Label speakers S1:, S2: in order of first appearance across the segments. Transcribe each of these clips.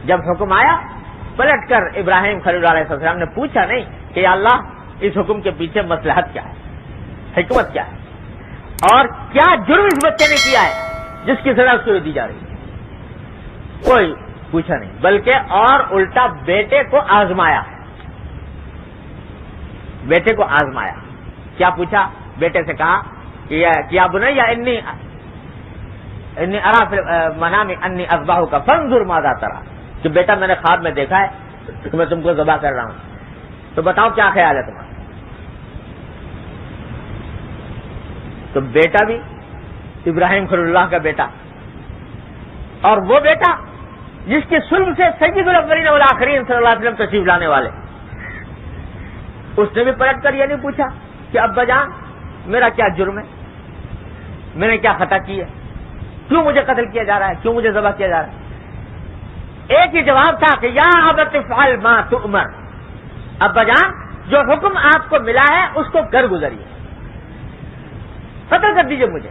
S1: جب حکم آیا پلٹ کر ابراہیم خلیل اللہ علیہ السلام نے پوچھا نہیں کہ یا اللہ اس حکم کے پیچھے مصلحت کیا ہے, حکمت کیا ہے, اور کیا جرم اس بچے نے کیا ہے جس کی سزا اس کو دی جا رہی ہے. کوئی پوچھا نہیں, بلکہ اور الٹا بیٹے کو آزمایا. بیٹے کو آزمایا. کیا پوچھا؟ بیٹے سے کہا کہ کیا بنیا انی ارا فی المنام انی اذبحک فانظر ماذا تری, کہ بیٹا میں نے خواب میں دیکھا ہے کہ میں تم کو ذبح کر رہا ہوں, تو بتاؤ کیا خیال ہے تمہارا. تو بیٹا بھی ابراہیم خلیل اللہ کا بیٹا, اور وہ بیٹا جس کی سلب سے سید الاولین والآخرین صلی اللہ علیہ وسلم تشریف لانے والے, اس نے بھی پلٹ کر یہ نہیں پوچھا کہ ابا جان میرا کیا جرم ہے, میں نے کیا خطا کی ہے, کیوں مجھے قتل کیا جا رہا ہے, کیوں مجھے ذبح کیا جا رہا ہے. ایک ہی جواب تھا کہ یا ابت افعل ما تؤمر, ابا جان جو حکم آپ کو ملا ہے اس کو کر گزریے, قتل کر دیجیے مجھے,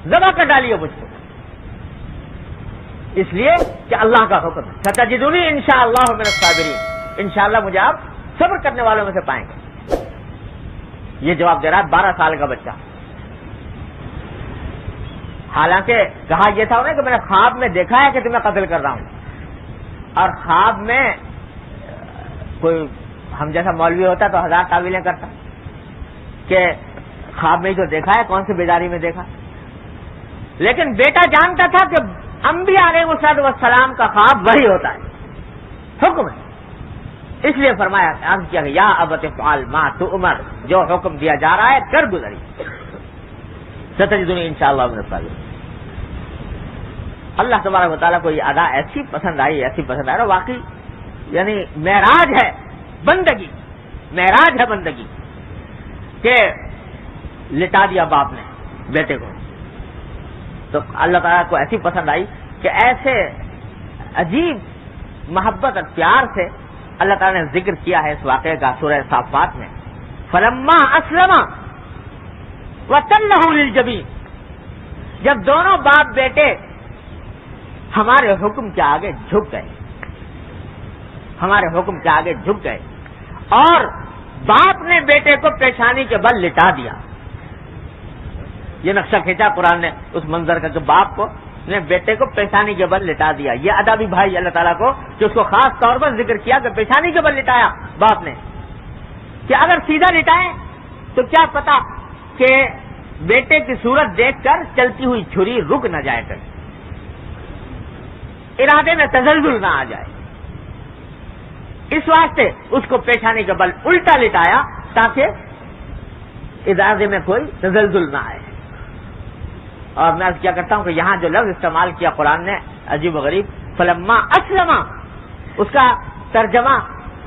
S1: ذبح کر ڈالیے مجھ کو, اس لیے کہ اللہ کا حکم ہے. ستجدونی انشاءاللہ من الصابرین, انشاءاللہ مجھے آپ صبر کرنے والوں میں سے پائیں گے. یہ جواب دے رہا ہے 12 سال کا بچہ. حالانکہ کہا یہ تھا انہیں کہ میں نے خواب میں دیکھا ہے کہ تمہیں قتل کر رہا ہوں, اور خواب میں کوئی ہم جیسا مولوی ہوتا تو 1000 تعویلیں کرتا کہ خواب میں ہی تو دیکھا ہے, کون سی بیداری میں دیکھا. لیکن بیٹا جانتا تھا کہ انبیاء علیہ السلام کا خواب وہی ہوتا ہے, حکم ہے. اس لیے فرمایا عرض کیا کہ یا ابت افعل ما تؤمر, جو حکم دیا جا رہا ہے کر گزریے. ستجدونی انشاءاللہ من الصابرین. اللہ تبارک و تعالیٰ کو یہ ادا ایسی پسند آئی, ایسی پسند آئی, واقعی یعنی معراج ہے بندگی, معراج ہے بندگی, کہ لٹا دیا باپ نے بیٹے کو. تو اللہ تعالیٰ کو ایسی پسند آئی کہ ایسے عجیب محبت اور پیار سے اللہ تعالیٰ نے ذکر کیا ہے اس واقعے کا سورہ صافات میں. فلما اسلم وتلہ للجبین, جب دونوں باپ بیٹے ہمارے حکم کے آگے جھک گئے, ہمارے حکم کے آگے جھک گئے, اور باپ نے بیٹے کو پیشانی کے بل لٹا دیا. یہ نقشہ کھینچا قرآن نے اس منظر کا کہ باپ کو نے بیٹے کو پیشانی کے بل لٹا دیا. یہ ادا بھی بھائی اللہ تعالیٰ کو کہ اس کو خاص طور پر ذکر کیا کہ پیشانی کے بل لٹایا باپ نے, کہ اگر سیدھا لٹائیں تو کیا پتا کہ بیٹے کی صورت دیکھ کر چلتی ہوئی چھری رک نہ جائے, کر ارادے میں تزلزل نہ آ جائے. اس واسطے اس کو پیشانی کا بل الٹا لٹایا تاکہ ارادے میں کوئی تزلزل نہ آئے. اور میں کیا کرتا ہوں کہ یہاں جو لفظ استعمال کیا قرآن نے عجیب و غریب, فلما اسلم, اس کا ترجمہ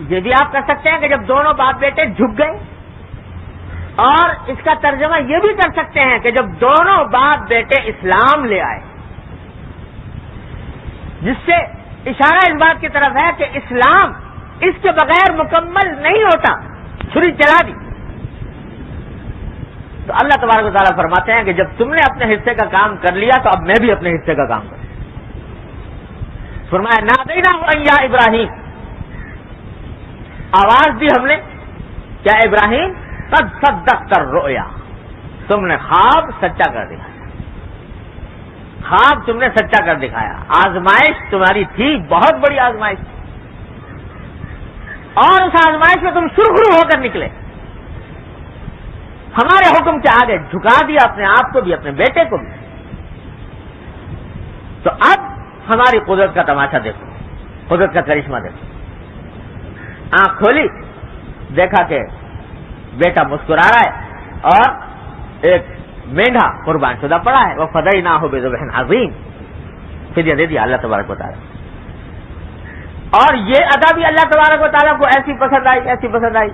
S1: یہ بھی آپ کر سکتے ہیں کہ جب دونوں باپ بیٹے جھک گئے, اور اس کا ترجمہ یہ بھی کر سکتے ہیں کہ جب دونوں باپ بیٹے اسلام لے آئے, جس سے اشارہ اس بات کی طرف ہے کہ اسلام اس کے بغیر مکمل نہیں ہوتا. چھری چلا دی تو اللہ تبارک و تعالیٰ فرماتے ہیں کہ جب تم نے اپنے حصے کا کام کر لیا تو اب میں بھی اپنے حصے کا کام کروں. فرمایا نادیناہ یا ابراہیم, آواز دی ہم نے, کیا ابراہیم قد صدقت الرؤیا, تم نے خواب سچا کر دکھایا, خواب تم نے سچا کر دکھایا. آزمائش تمہاری تھی, بہت بڑی آزمائش, اور اس آزمائش میں تم سرخرو ہو کر نکلے. ہمارے حکم کے آگے جھکا دیا اپنے آپ کو بھی, اپنے بیٹے کو بھی. تو اب ہماری قدرت کا تماشا دیکھو, قدرت کا کرشمہ دیکھو. آنکھ کھولی, دیکھا کہ بیٹا مسکرا رہا ہے اور ایک مینڈھا قربان شدہ پڑا ہے. وہ فدیناہ بذبح عظیم, فدیہ دے دیا اللہ تبارک و تعالیٰ. اور یہ ادا بھی اللہ تبارک و تعالیٰ کو ایسی پسند آئی, ایسی پسند آئی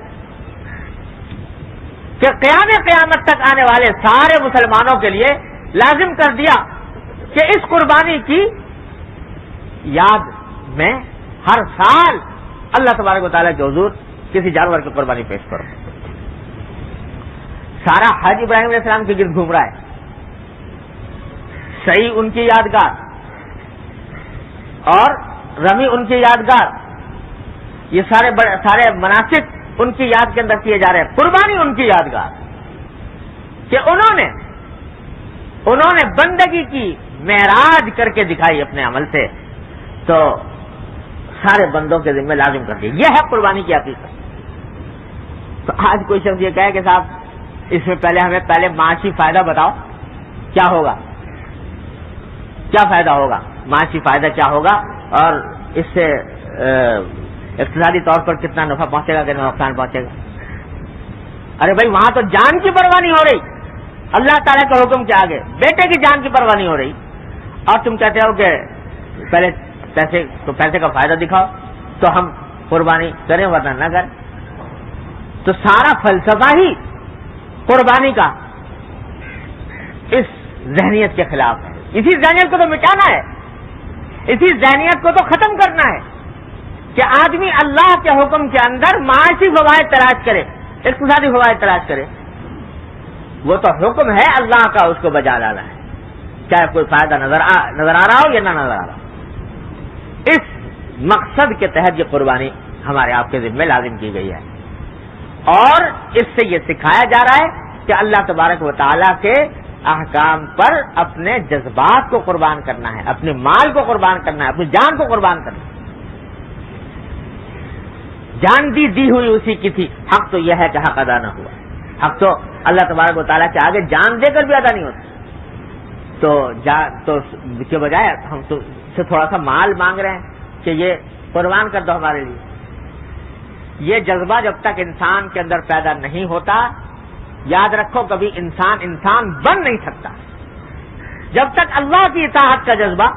S1: کہ قیامت تک آنے والے سارے مسلمانوں کے لیے لازم کر دیا کہ اس قربانی کی یاد میں ہر سال اللہ تبارک و تعالیٰ کے حضور کسی جانور کی قربانی پیش کرو. سارا حج ابراہیم علیہ السلام کے گرد گھوم رہا ہے, صحیح ان کی یادگار, اور رمی ان کی یادگار، یہ سارے مناسک ان کی یاد کے اندر کیے جا رہے ہیں، قربانی ان کی یادگار کہ انہوں نے بندگی کی معراج کر کے دکھائی اپنے عمل سے، تو سارے بندوں کے ذمہ لازم کر دیا. یہ ہے قربانی کی حقیقت. تو آج کوئی شخص یہ کہے کہ صاحب اس میں پہلے معاشی فائدہ بتاؤ کیا ہوگا، کیا فائدہ ہوگا، معاشی فائدہ کیا ہوگا اور اس سے اقتصادی طور پر کتنا نفع پہنچے گا، کتنا نقصان پہنچے گا. ارے بھائی وہاں تو جان کی پرواہ نہیں ہو رہی، اللہ تعالیٰ کے حکم کے آگے بیٹے کی جان کی پرواہ نہیں ہو رہی، اور تم کہتے ہو کہ پہلے پیسے کا فائدہ دکھاؤ تو ہم قربانی کریں ورنہ نہ کریں. تو سارا فلسفہ ہی قربانی کا اس ذہنیت کے خلاف ہے. اسی ذہنیت کو تو مٹانا ہے، اسی ذہنیت کو تو ختم کرنا ہے کہ آدمی اللہ کے حکم کے اندر معاشی فوائد تلاش کرے، اقتصادی فوائد تلاش کرے. وہ تو حکم ہے اللہ کا، اس کو بجا لانا ہے، چاہے کوئی فائدہ نظر آ رہا ہو یا نہ نظر آ رہا ہو. اس مقصد کے تحت یہ قربانی ہمارے آپ کے ذمہ لازم کی گئی ہے، اور اس سے یہ سکھایا جا رہا ہے کہ اللہ تبارک و تعالیٰ کے احکام پر اپنے جذبات کو قربان کرنا ہے، اپنے مال کو قربان کرنا ہے، اپنی جان کو قربان کرنا ہے. جان دی ہوئی اسی کی تھی. حق تو یہ ہے کہ حق ادا نہ ہوا. حق تو اللہ تبارک و تعالیٰ کے آگے جان دے کر بھی ادا نہیں ہوتا. تو اس کے بجائے ہم تو سے تھوڑا سا مال مانگ رہے ہیں کہ یہ قربان کر دو ہمارے لیے. یہ جذبہ جب تک انسان کے اندر پیدا نہیں ہوتا، یاد رکھو کبھی انسان بن نہیں سکتا. جب تک اللہ کی اطاعت کا جذبہ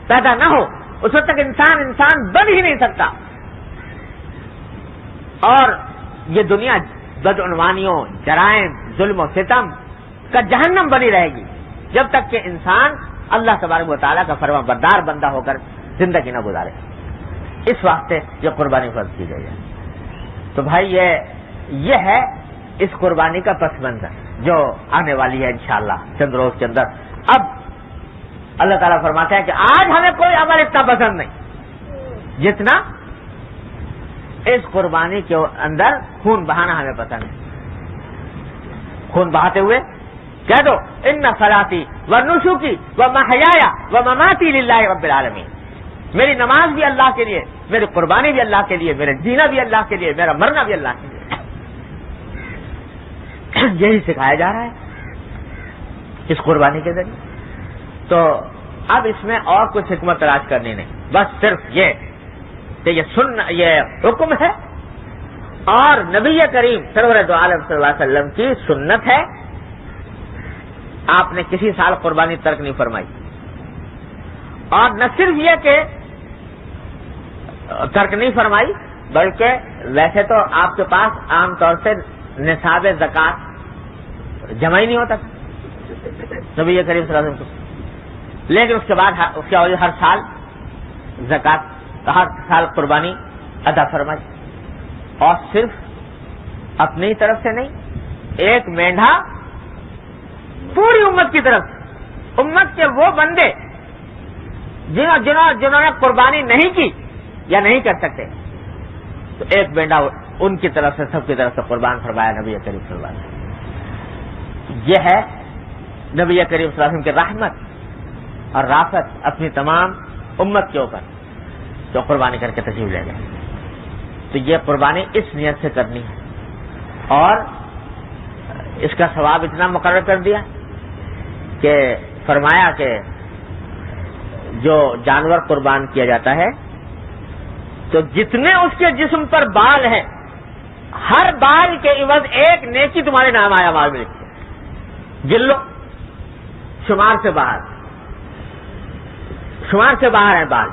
S1: پیدا نہ ہو اس وقت تک انسان بن ہی نہیں سکتا. اور یہ دنیا بدعنوانیوں، جرائم، ظلم و ستم کا جہنم بنی رہے گی جب تک کہ انسان اللہ تبارک و تعالیٰ کا فرما بردار بندہ ہو کر زندگی نہ گزارے. اس واسطے یہ قربانی فرض کی گئی ہے. تو بھائی یہ ہے اس قربانی کا پس منظر جو آنے والی ہے انشاءاللہ چند روز کے اندر. اب اللہ تعالیٰ فرماتے ہیں کہ آج ہمیں کوئی عمل اتنا پسند نہیں جتنا اس قربانی کے اندر خون بہانا ہمیں پسند ہے. خون بہاتے ہوئے کہہ دو ان صلاتی و نسکی و محیایا و مماتی للہ رب العالمین. میری نماز بھی اللہ کے لیے، میری قربانی بھی اللہ کے لیے، میرا جینا بھی اللہ کے لیے، میرا مرنا بھی اللہ کے لیے. یہی سکھایا جا رہا ہے اس قربانی کے ذریعے. تو اب اس میں اور کچھ حکمت تلاش کرنی نہیں، بس صرف یہ کہ یہ حکم ہے اور نبی کریم سرور دو عالم صلی اللہ علیہ وسلم کی سنت ہے. آپ نے کسی سال قربانی ترک نہیں فرمائی، اور نہ صرف یہ کہ ترک نہیں فرمائی بلکہ ویسے تو آپ کے پاس عام طور سے نصاب زکوٰۃ جمع ہی نہیں ہوتا نبی کریم صلی اللہ علیہ وسلم کو، لیکن اس کے بعد اس کی وجہ ہر سال زکوٰۃ، ہر سال قربانی ادا فرمائی. اور صرف اپنی طرف سے نہیں، ایک مینڈھا پوری امت کی طرف، امت کے وہ بندے جنہوں نے قربانی نہیں کی یا نہیں کر سکتے، تو ایک مینڈھا ان کی طرف سے، سب کی طرف سے قربان فرمایا نبی کریم صلی اللہ علیہ وسلم. یہ ہے نبی کریم صلی اللہ علیہ وسلم کی رحمت اور رافت اپنی تمام امت کے اوپر جو قربانی کر کے تشریف لے گئے. تو یہ قربانی اس نیت سے کرنی ہے، اور اس کا ثواب اتنا مقرر کر دیا کہ فرمایا کہ جو جانور قربان کیا جاتا ہے تو جتنے اس کے جسم پر بال ہیں، ہر بال کے عوض ایک نیکی تمہارے نام آیا مال میں لکھتے ہیں. گن لو، شمار سے باہر ہیں بال،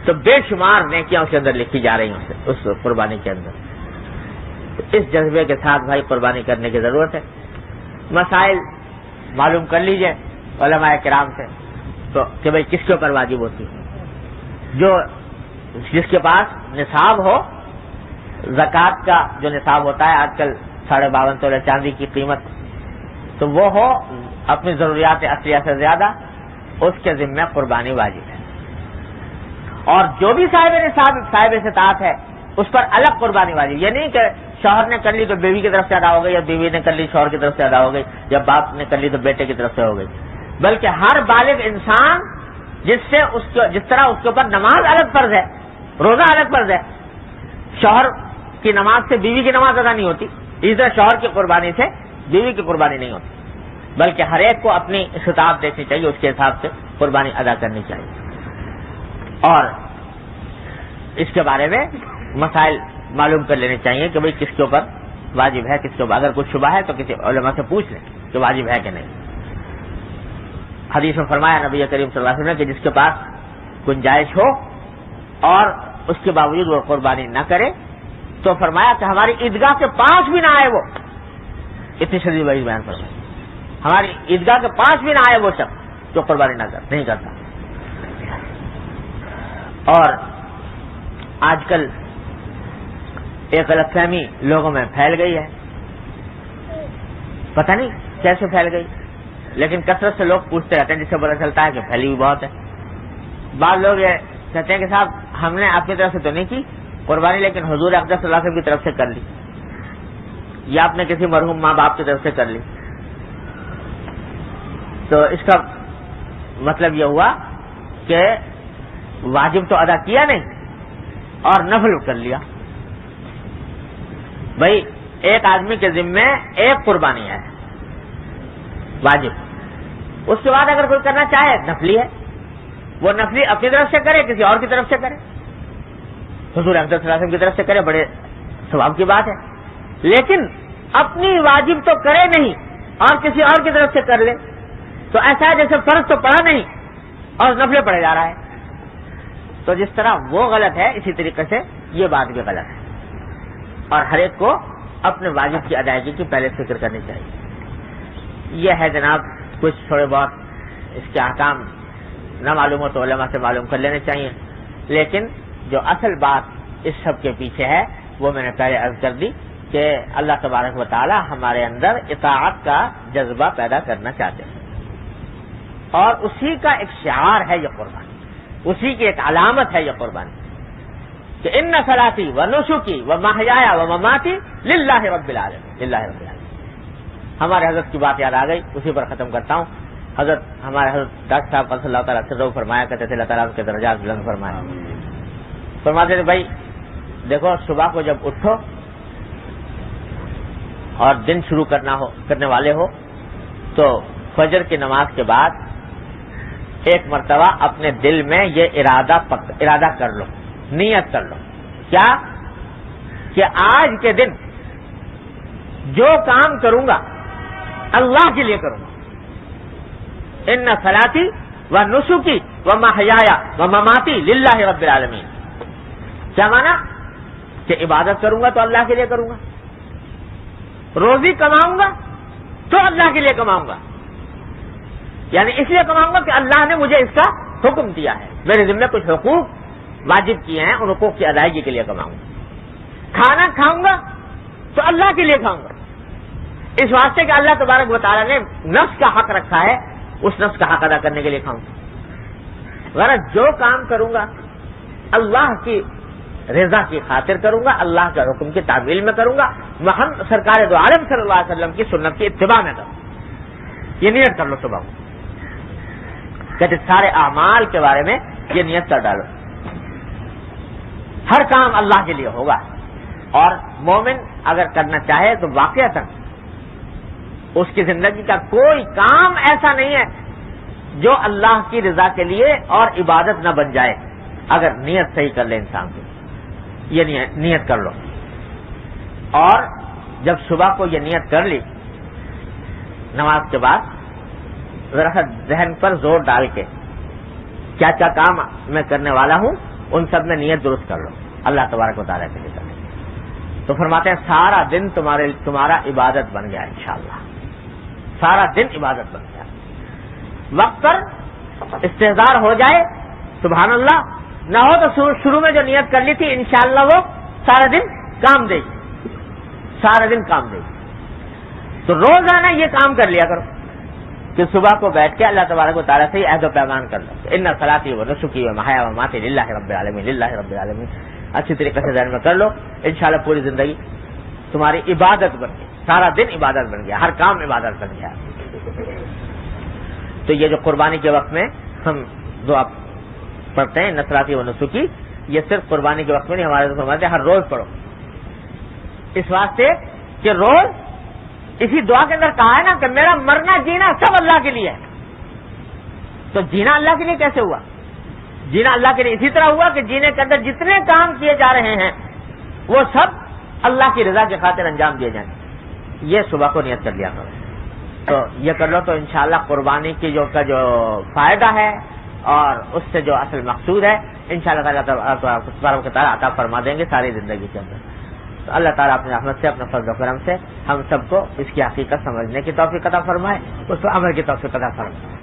S1: تو بے شمار نیکیاں اس کے اندر لکھی جا رہی ہیں اس قربانی کے اندر. اس جذبے کے ساتھ بھائی قربانی کرنے کی ضرورت ہے. مسائل معلوم کر لیجئے علماء کرام سے تو کہ بھائی کس کے اوپر واجب ہوتی ہے. جس کے پاس نصاب ہو، زکوٰۃ کا جو نصاب ہوتا ہے آج کل 52.5 تولے چاندی کی قیمت، تو وہ ہو اپنی ضروریات اصلیہ سے زیادہ، اس کے ذمہ قربانی واجب ہے. اور جو بھی صاحب استطاعت ہے اس پر الگ قربانی واجب. یہ نہیں کہ شوہر نے کر لی تو بیوی کی طرف سے ادا ہو گئی، یا بیوی نے کر لی شوہر کی طرف سے ادا ہو گئی، یا باپ نے کر لی تو بیٹے کی طرف سے ہو گئی. بلکہ ہر بالغ انسان جس طرح اس کے اوپر نماز الگ فرض ہے، روزہ الگ فرض ہے، شوہر کی نماز سے بیوی کی نماز ادا نہیں ہوتی، اسی طرح شوہر کی قربانی سے بیوی کی قربانی نہیں ہوتی، بلکہ ہر ایک کو اپنی استطاعت دیکھنی چاہیے، اس کے حساب سے قربانی ادا کرنی چاہیے. اور اس کے بارے میں مسائل معلوم کر لینے چاہیے کہ بھئی کس کے اوپر واجب ہے، کس کے اوپر اگر کچھ شبہ ہے تو کسی علماء سے پوچھ لیں کہ واجب ہے کہ نہیں. حدیث میں فرمایا نبی کریم صلی اللہ علیہ وسلم نے کہ جس کے پاس گنجائش ہو اور اس کے باوجود وہ قربانی نہ کرے تو فرمایا کہ ہماری عیدگاہ کے پاس بھی نہ آئے وہ، اتنی شدید وعید بیان فرمایا، ہماری عیدگاہ کے پاس بھی نہ آئے وہ شخص جو قربانی نہیں کرتا. اور آج کل ایک غلط فہمی لوگوں میں پھیل گئی ہے، پتہ نہیں کیسے پھیل گئی، لیکن کثرت سے لوگ پوچھتے رہتے ہیں جس سے پتہ چلتا ہے کہ پھیلی ہوئی بہت ہے. بعض لوگ یہ کہتے ہیں کہ صاحب ہم نے اپنی طرف سے تو نہیں کی قربانی، لیکن حضور اقدس صلی اللہ علیہ وسلم کی طرف سے کر لی، یا آپ نے کسی مرحوم ماں باپ کی طرف سے کر لی. تو اس کا مطلب یہ ہوا کہ واجب تو ادا کیا نہیں اور نفل کر لیا. بھائی ایک آدمی کے ذمے ایک قربانی ہے واجب، اس کے بعد اگر کوئی کرنا چاہے نفلی ہے، وہ نفلی اپنی طرف سے کرے، کسی اور کی طرف سے کرے، حضور اقدس صلی اللہ علیہ وسلم کی طرف سے کرے، بڑے ثواب کی بات ہے. لیکن اپنی واجب تو کرے نہیں اور کسی اور کی طرف سے کر لے تو ایسا ہے جیسے فرض تو پڑھا نہیں اور نفلیں پڑھے جا رہا ہے. تو جس طرح وہ غلط ہے اسی طریقے سے یہ بات بھی غلط ہے، اور ہر ایک کو اپنے واجب کی ادائیگی کی پہلے فکر کرنی چاہیے. یہ ہے جناب کچھ تھوڑے بہت اس کے احکام نہ معلوم ہو تو علماء سے معلوم کر لینے چاہیے، لیکن جو اصل بات اس سب کے پیچھے ہے وہ میں نے پہلے عرض کر دی کہ اللہ تبارک و تعالی ہمارے اندر اطاعت کا جذبہ پیدا کرنا چاہتے ہیں، اور اسی کا ایک شعار ہے یہ قربانی، اسی کی ایک علامت ہے یہ قربانی کہ ان صلاتی و نسکی و محیایا و مماتی للہ رب العالمین، للہ رب العالمین. ہمارے حضرت کی بات یاد آ گئی، اسی پر ختم کرتا ہوں. ہمارے حضرت ڈاکٹر صاحب صلی اللہ تعالیٰ سے فرمایا کرتے تھے اللہ تعالیٰ کے درجات بلند فرمایا. فرماتے تھے بھائی دیکھو صبح کو جب اٹھو اور دن شروع کرنے والے ہو تو فجر کی نماز کے بعد ایک مرتبہ اپنے دل میں یہ ارادہ کر لو، نیت کر لو، کیا کہ آج کے دن جو کام کروں گا اللہ کے لیے کروں گا. ان صلاتی و نسکی و محیایا و مماتی للہ رب العالمین. کیا مانا کہ عبادت کروں گا تو اللہ کے لیے کروں گا، روزی کماؤں گا تو اللہ کے لیے کماؤں گا، یعنی اس لیے کماؤں گا کہ اللہ نے مجھے اس کا حکم دیا ہے، میرے ذمہ کچھ حقوق واجب کیے ہیں، ان حقوق کی ادائیگی کے لیے کماؤں گا. کھانا کھاؤں گا تو اللہ کے لیے کھاؤں گا، اس واسطے کہ اللہ تبارک و تعالیٰ نے نفس کا حق رکھا ہے، اس نفس کا حق ادا کرنے کے لیے کھاؤں گا. غرض جو کام کروں گا اللہ کی رضا کی خاطر کروں گا، اللہ کے حکم کی تعمیل میں کروں گا، محمد سرکار دو عالم صلی اللہ علیہ وسلم کی سنت کی اتباع میں کروں گا. یہ نیت کر لو صبح کو، کہتے سارے اعمال کے بارے میں یہ نیت کر ڈالو، ہر کام اللہ کے لیے ہوگا. اور مومن اگر کرنا چاہے تو واقعتاً اس کی زندگی کا کوئی کام ایسا نہیں ہے جو اللہ کی رضا کے لیے اور عبادت نہ بن جائے اگر نیت صحیح کر لے انسان کو. یہ نیت کر لو، اور جب صبح کو یہ نیت کر لی نماز کے بعد ذرا سا ذہن پر زور ڈال کے کیا کیا کام میں کرنے والا ہوں ان سب میں نیت درست کر لو اللہ تبارک و تعالیٰ کے لیے کرنے. تو فرماتے ہیں سارا دن تمہارا عبادت بن گیا، انشاءاللہ سارا دن عبادت بن گیا. وقت پر استحضار ہو جائے سبحان اللہ، نہ ہو تو شروع میں جو نیت کر لی تھی انشاءاللہ وہ سارا دن کام دے گی، سارا دن کام دے گی. تو روزانہ یہ کام کر لیا کرو، کہ صبح کو بیٹھ کے اللہ تبارک و تعالیٰ سے عہد و پیمان کر لو، ان صلاتی و نسکی و محیا و مماتی للہ رب العالمین، للہ رب العالمین، اچھی طریقے سے ذہن میں کر لو. انشاءاللہ پوری زندگی تمہاری عبادت بن گئی، سارا دن عبادت بن گیا، ہر کام عبادت بن گیا. تو یہ جو قربانی کے وقت میں ہم دعا پڑھتے ہیں نصراتی و نسکی، یہ صرف قربانی کے وقت میں نہیں، ہمارے فرماتے ہیں ہر روز پڑھو، اس واسطے کہ روز اسی دعا کے اندر کہا ہے نا کہ میرا مرنا جینا سب اللہ کے لیے ہے. تو جینا اللہ کے لیے کیسے ہوا؟ جینا اللہ کے لیے اسی طرح ہوا کہ جینے کے اندر جتنے کام کیے جا رہے ہیں وہ سب اللہ کی رضا کے خاطر انجام دیے جائیں. یہ صبح کو نیت کر لیا کرو. تو یہ کر لو تو انشاءاللہ قربانی کی جو فائدہ ہے اور اس سے جو اصل مقصود ہے انشاءاللہ تعالیٰ عطا فرما دیں گے ساری زندگی کے اندر. تو اللہ تعالیٰ اپنے رحمت سے، اپنے فضل و کرم سے ہم سب کو اس کی حقیقت سمجھنے کی توفیق عطا فرمائے، اس پر عمل کی توفیق عطا فرمائے.